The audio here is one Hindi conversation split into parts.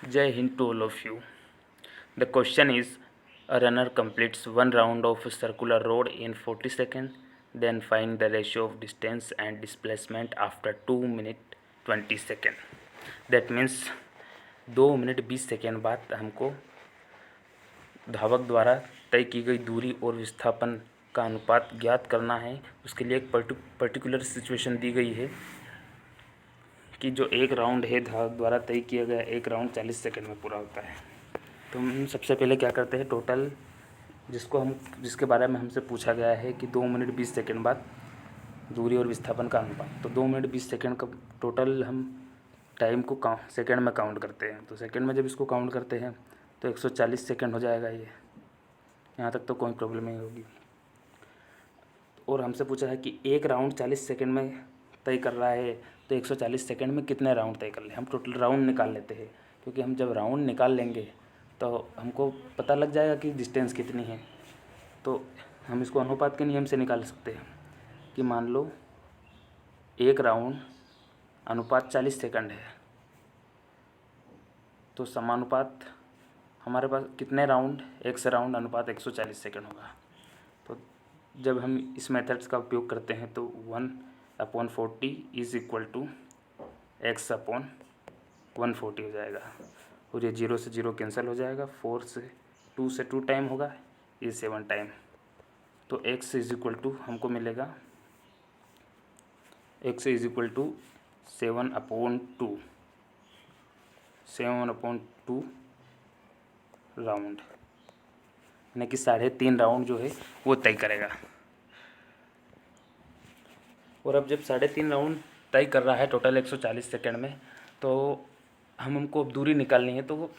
Jai Hind to all of you. The question is, a runner completes one round of a circular road in 40 seconds, then find the ratio of distance and displacement after 2 minutes 20 seconds. That means 2 minute 20 second बाद हमको धावक द्वारा तय की गई दूरी और विस्थापन का अनुपात ज्ञात करना है। उसके लिए एक पर्टिकुलर सिचुएशन दी गई है कि जो एक राउंड है धावक द्वारा तय किया गया एक राउंड 40 सेकेंड में पूरा होता है। तो हम सबसे पहले क्या करते हैं, टोटल जिसके बारे में हमसे पूछा गया है कि 2 मिनट 20 सेकेंड बाद दूरी और विस्थापन का अनुपात, तो 2 मिनट 20 सेकेंड का टोटल हम टाइम को सेकेंड में काउंट करते हैं। तो सेकेंड में जब इसको काउंट करते हैं तो 140 सेकेंड हो जाएगा। ये यहाँ तक तो कोई प्रॉब्लम नहीं होगी। और हमसे पूछा है कि एक राउंड 40 सेकेंड में तय कर रहा है, तो 140 सेकेंड में कितने राउंड तय कर ले। हम टोटल राउंड निकाल लेते हैं, क्योंकि हम जब राउंड निकाल लेंगे तो हमको पता लग जाएगा कि डिस्टेंस कितनी है। तो हम इसको अनुपात के नियम से निकाल सकते हैं कि मान लो एक राउंड अनुपात 40 सेकंड है, तो समानुपात हमारे पास कितने राउंड, एक से राउंड अनुपात 140 सेकंड होगा। तो जब हम इस मेथड्स का उपयोग करते हैं तो 1/40 इज़ इक्वल टू x/140 हो जाएगा। और ये 0 से 0 कैंसिल हो जाएगा, 2 से 2 टाइम होगा, ये 7 टाइम। तो x इज़ इक्वल टू हमको मिलेगा, x is equal to 7/2 round, यानी कि 3.5 राउंड जो है वो तय करेगा। और अब जब 3.5 राउंड तय कर रहा है टोटल 140 सेकंड में, तो हमको अब दूरी निकालनी है। तो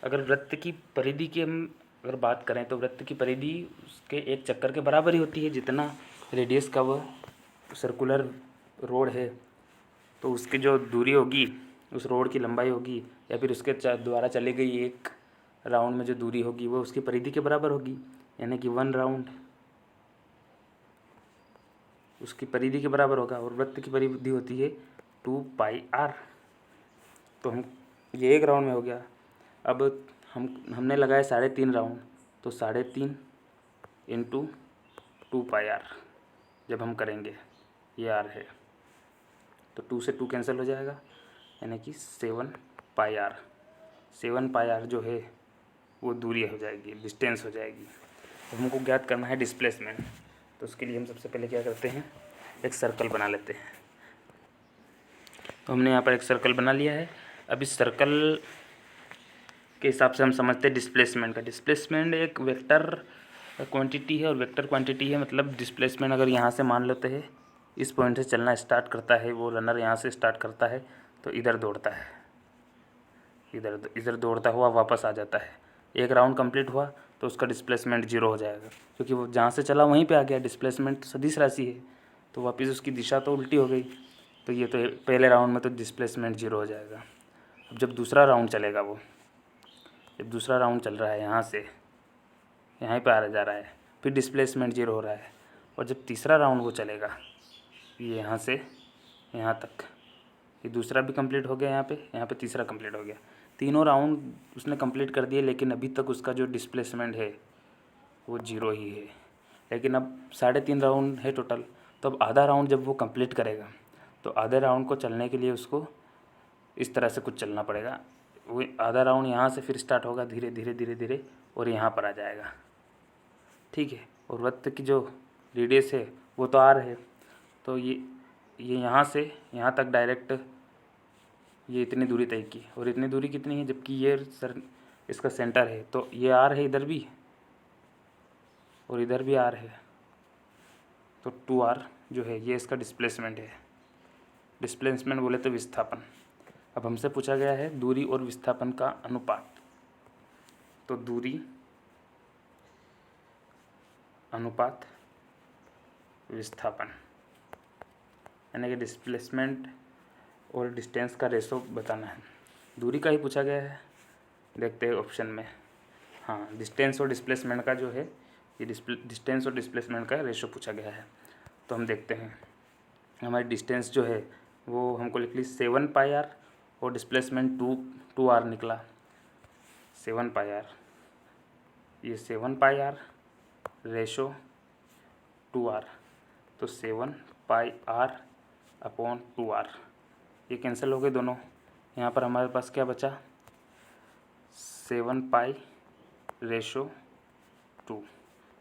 अगर वृत्त की परिधि की हम अगर बात करें तो वृत्त की परिधि उसके एक चक्कर के बराबर ही होती है। जितना रेडियस का वह सर्कुलर रोड है, तो उसकी जो दूरी होगी, उस रोड की लंबाई होगी, या फिर उसके द्वारा चली गई एक राउंड में जो दूरी होगी वो उसकी परिधि के बराबर होगी। यानी कि 1 राउंड उसकी परिधि के बराबर होगा। और वृत्त की परिधि होती है 2πr। तो हम ये एक राउंड में हो गया। अब हमने लगाया 3.5 राउंड, तो 3.5 इंटू 2πr जब हम करेंगे, ये r है, तो 2 से 2 कैंसिल हो जाएगा, यानी कि 7πr। 7πr जो है वो दूरी हो जाएगी, डिस्टेंस हो जाएगी। तो हमको ज्ञात करना है डिस्प्लेसमेंट। तो उसके लिए हम सबसे पहले क्या करते हैं, एक सर्कल बना लेते हैं। तो हमने यहाँ पर एक सर्कल बना लिया है। अब इस सर्कल के हिसाब से हम समझते हैं डिस्प्लेसमेंट का। डिस्प्लेसमेंट एक वेक्टर क्वांटिटी है, और वेक्टर क्वांटिटी है मतलब डिस्प्लेसमेंट अगर यहाँ से मान लेते हैं इस पॉइंट से चलना स्टार्ट करता है, वो रनर यहाँ से स्टार्ट करता है तो इधर दौड़ता है, इधर दौड़ता हुआ वापस आ जाता है। एक राउंड कंप्लीट हुआ तो उसका डिस्प्लेसमेंट 0 हो जाएगा, क्योंकि वो जहाँ से चला वहीं पे आ गया। डिस्प्लेसमेंट सदिश राशि है, तो वापस उसकी दिशा तो उल्टी हो गई। तो ये तो पहले राउंड में तो डिस्प्लेसमेंट 0 हो जाएगा। अब जब दूसरा राउंड चलेगा, जब दूसरा राउंड चल रहा है यहाँ से यहीं पे आ जा रहा है, फिर डिस्प्लेसमेंट 0 हो रहा है। और जब तीसरा राउंड वो चलेगा, ये यहाँ से यहाँ तक, ये दूसरा भी कंप्लीट हो गया, यहाँ पे तीसरा कंप्लीट हो गया। तीनों राउंड उसने कंप्लीट कर दिए, लेकिन अभी तक उसका जो डिस्प्लेसमेंट है वो 0 ही है। लेकिन अब 3.5 राउंड है टोटल, तो अब आधा राउंड जब वो कंप्लीट करेगा तो आधे राउंड को चलने के लिए उसको इस तरह से कुछ चलना पड़ेगा। वो आधा राउंड यहाँ से फिर स्टार्ट होगा धीरे धीरे धीरे धीरे, और यहाँ पर आ जाएगा, ठीक है। और वृत्त की जो रेडियस है वो तो r है, तो ये यहाँ से यहाँ तक डायरेक्ट ये इतनी दूरी तय की। और इतनी दूरी कितनी है, जबकि ये इसका सेंटर है, तो ये r है इधर भी और इधर भी r है, तो 2r जो है ये इसका डिस्प्लेसमेंट है। डिस्प्लेसमेंट बोले तो विस्थापन। अब हमसे पूछा गया है दूरी और विस्थापन का अनुपात, तो दूरी अनुपात विस्थापन, यानी कि डिस्प्लेसमेंट और डिस्टेंस का रेशो बताना है। दूरी का ही पूछा गया है, देखते हैं ऑप्शन में। हाँ, डिस्टेंस और डिस्प्लेसमेंट का जो है ये डिस्टेंस और डिस्प्लेसमेंट का रेशो पूछा गया है। तो हम देखते हैं, हमारी डिस्टेंस जो है वो हमको लिख ली 7πr, और डिस्प्लेसमेंट 2r निकला 7πr। ये 7πr रेशो 2r, तो 7πr/2r ये कैंसिल हो गए दोनों। यहाँ पर हमारे पास क्या बचा 7π/2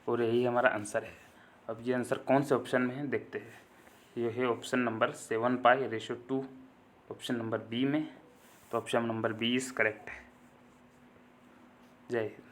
और यही हमारा आंसर है। अब ये आंसर कौन से ऑप्शन में है देखते हैं। ये है option number 7π/2 option number B में, तो option number B is correct है। जय हिंद।